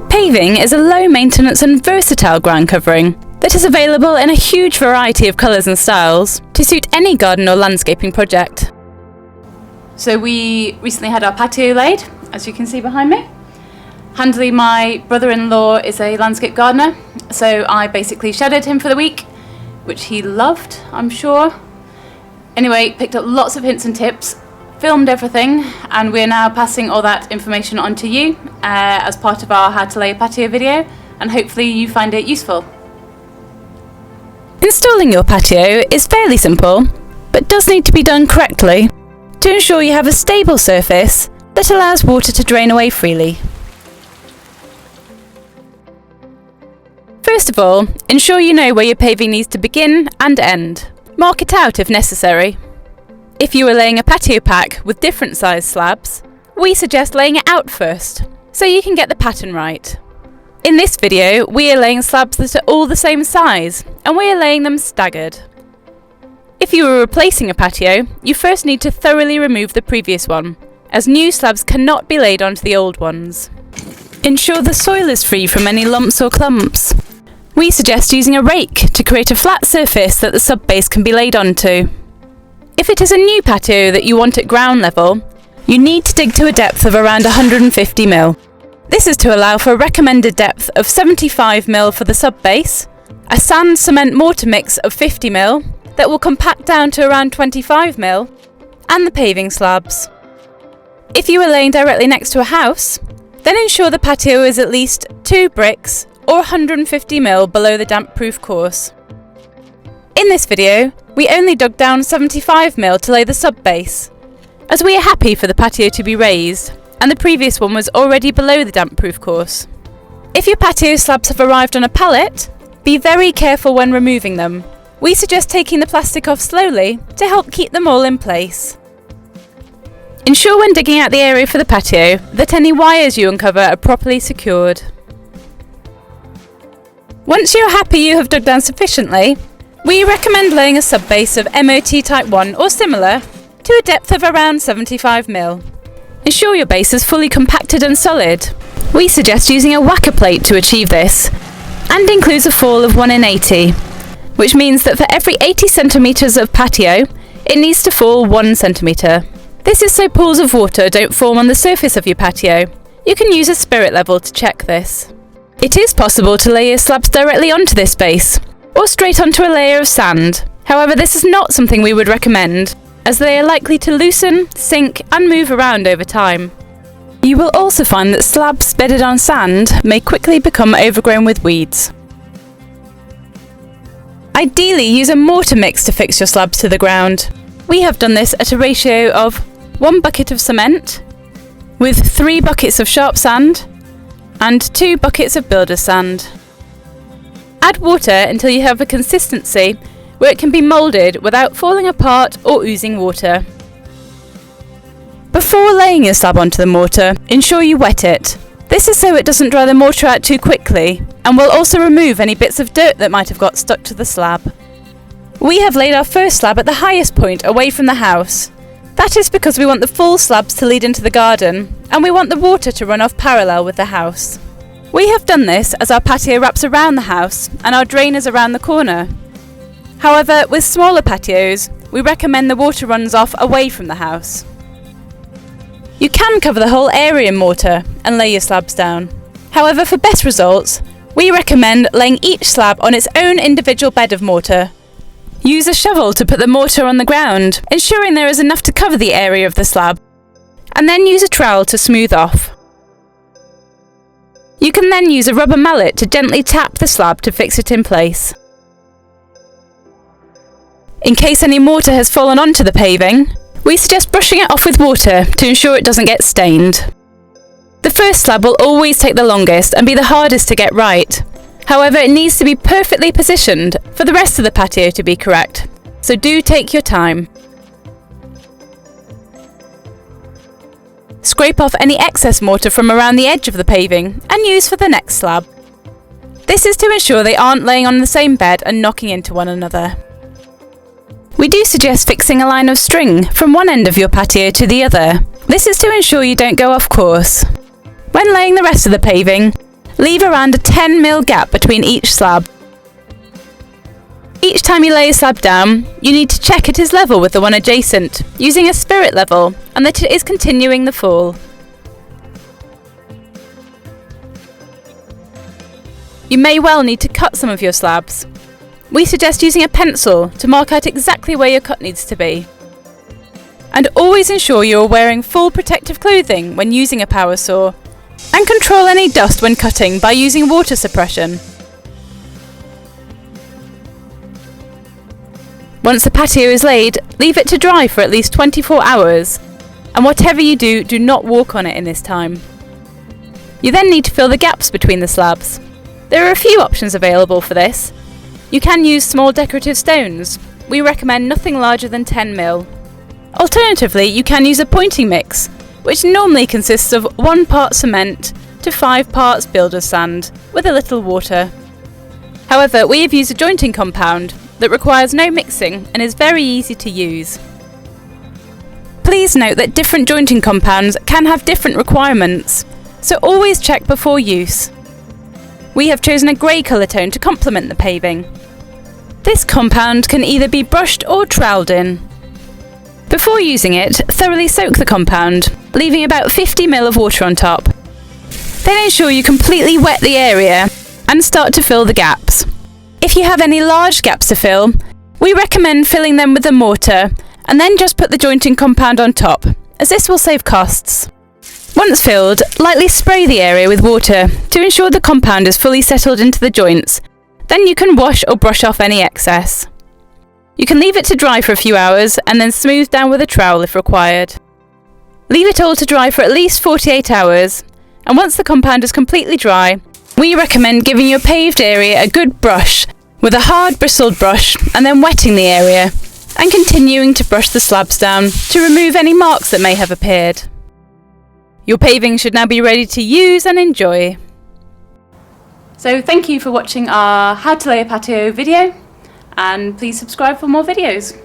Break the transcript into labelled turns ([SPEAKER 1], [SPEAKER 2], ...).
[SPEAKER 1] Paving is a low-maintenance and versatile ground covering that is available in a huge variety of colours and styles to suit any garden or landscaping project. So we recently had our patio laid, as you can see behind me. Handley, my brother-in-law, is a landscape gardener, so I basically shadowed him for the week, which he loved, I'm sure. Anyway, picked up lots of hints and tips, filmed everything, and we're now passing all that information on to you as part of our How to Lay a Patio video, and hopefully you find it useful. Installing your patio is fairly simple, but does need to be done correctly to ensure you have a stable surface that allows water to drain away freely. First of all, ensure you know where your paving needs to begin and end. Mark it out if necessary. If you are laying a patio pack with different size slabs, we suggest laying it out first, so you can get the pattern right. In this video, we are laying slabs that are all the same size, and we are laying them staggered. If you are replacing a patio, you first need to thoroughly remove the previous one, as new slabs cannot be laid onto the old ones. Ensure the soil is free from any lumps or clumps. We suggest using a rake to create a flat surface that the sub-base can be laid onto. If it is a new patio that you want at ground level, you need to dig to a depth of around 150 mil. This is to allow for a recommended depth of 75 mil for the sub-base, a sand cement mortar mix of 50 mil that will compact down to around 25 mil, and the paving slabs. If you are laying directly next to a house, then ensure the patio is at least 2 bricks or 150 mil below the damp-proof course. In this video, we only dug down 75 mil to lay the sub-base, as we are happy for the patio to be raised, and the previous one was already below the damp-proof course. If your patio slabs have arrived on a pallet, be very careful when removing them. We suggest taking the plastic off slowly to help keep them all in place. Ensure when digging out the area for the patio that any wires you uncover are properly secured. Once you are happy you have dug down sufficiently, we recommend laying a sub-base of MOT Type 1 or similar to a depth of around 75 mil. Ensure your base is fully compacted and solid. We suggest using a whacker plate to achieve this, and includes a fall of 1 in 80, which means that for every 80 centimetres of patio, it needs to fall 1 centimetre. This is so pools of water don't form on the surface of your patio. You can use a spirit level to check this. It is possible to lay your slabs directly onto this base, or straight onto a layer of sand. However, this is not something we would recommend, as they are likely to loosen, sink, and move around over time. You will also find that slabs bedded on sand may quickly become overgrown with weeds. Ideally, use a mortar mix to fix your slabs to the ground. We have done this at a ratio of 1 bucket of cement, with 3 buckets of sharp sand, and 2 buckets of builder's sand. Add water until you have a consistency where it can be moulded without falling apart or oozing water. Before laying your slab onto the mortar, ensure you wet it. This is so it doesn't dry the mortar out too quickly, and will also remove any bits of dirt that might have got stuck to the slab. We have laid our first slab at the highest point away from the house. That is because we want the full slabs to lead into the garden, and we want the water to run off parallel with the house. We have done this as our patio wraps around the house and our drain is around the corner. However, with smaller patios, we recommend the water runs off away from the house. You can cover the whole area in mortar and lay your slabs down. However, for best results, we recommend laying each slab on its own individual bed of mortar. Use a shovel to put the mortar on the ground, ensuring there is enough to cover the area of the slab, and then use a trowel to smooth off. You can then use a rubber mallet to gently tap the slab to fix it in place. In case any mortar has fallen onto the paving, we suggest brushing it off with water to ensure it doesn't get stained. The first slab will always take the longest and be the hardest to get right. However, it needs to be perfectly positioned for the rest of the patio to be correct, so do take your time. Scrape off any excess mortar from around the edge of the paving and use for the next slab. This is to ensure they aren't laying on the same bed and knocking into one another. We do suggest fixing a line of string from one end of your patio to the other. This is to ensure you don't go off course. When laying the rest of the paving, Leave around a 10mm gap between each slab. Each time you lay a slab down, you need to check it is level with the one adjacent, using a spirit level, and that it is continuing the fall. You may well need to cut some of your slabs. We suggest using a pencil to mark out exactly where your cut needs to be. And always ensure you are wearing full protective clothing when using a power saw, and control any dust when cutting by using water suppression. Once the patio is laid, leave it to dry for at least 24 hours, and whatever you do, do not walk on it in this time. You then need to fill the gaps between the slabs. There are a few options available for this. You can use small decorative stones. We recommend nothing larger than 10mm. Alternatively, you can use a pointing mix, which normally consists of 1 part cement to 5 parts builder's sand, with a little water. However, we have used a jointing compound that requires no mixing and is very easy to use. Please note that different jointing compounds can have different requirements, so always check before use. We have chosen a grey colour tone to complement the paving. This compound can either be brushed or troweled in. Before using it, thoroughly soak the compound, leaving about 50ml of water on top. Then ensure you completely wet the area and start to fill the gaps. If you have any large gaps to fill, we recommend filling them with a mortar and then just put the jointing compound on top, as this will save costs. Once filled, lightly spray the area with water to ensure the compound is fully settled into the joints. Then you can wash or brush off any excess. You can leave it to dry for a few hours and then smooth down with a trowel if required. Leave it all to dry for at least 48 hours, and once the compound is completely dry, we recommend giving your paved area a good brush with a hard bristled brush and then wetting the area and continuing to brush the slabs down to remove any marks that may have appeared. Your paving should now be ready to use and enjoy. So thank you for watching our How to Lay a Patio video, and please subscribe for more videos.